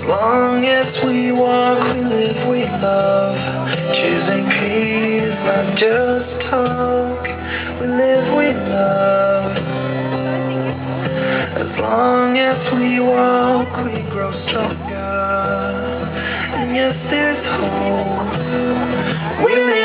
long as we walk, we live, we love. Choosing peace, not just talk. We live, we love. As long as we walk, we grow stronger. And yes, there's hope. We live.